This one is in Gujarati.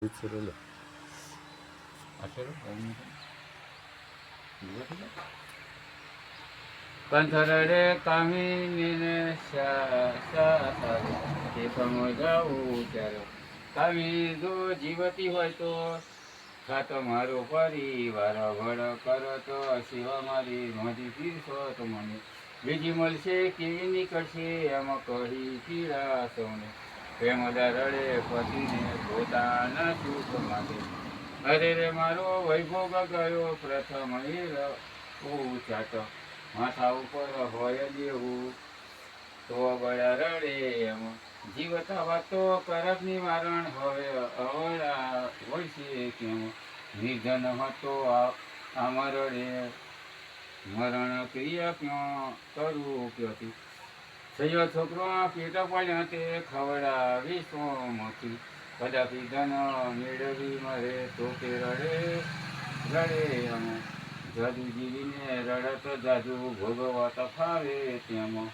Uçurulu. કંથરડે કામિનીને તે સમજાવું ત્યારે કામિની જો જીવતી હોય તો ખાતો મારો પરિવાર વડ કરો તો શિવા મારી નોંધી પીરશો તો મને બીજી મળશે કેવી નીકળશે એમાં કહી પીડા સૌને પ્રેમદા રડે પતિને પોતાના સુખ માટે અરે રે મારો વૈભોગ ગયો પ્રથમ ચાટ માથા ઉપર હોય દેવું તો બળા રડે એમ જીવતા વાતો કરત નિવારણ હવે અવળા હોય છે કેમ નિર્ધન હતો આમરડે મરણ ક્રિયા ક્યાં કરવું ક્યાંથી થયો છોકરો પેટ પડ્યા તે ખવડાવી સોમથી કદાપી ધન મેળવી મરે તો તે રડે અમે જાદુ જીવીને રડત જાદુ ભોગવતા ફાવે તેમાં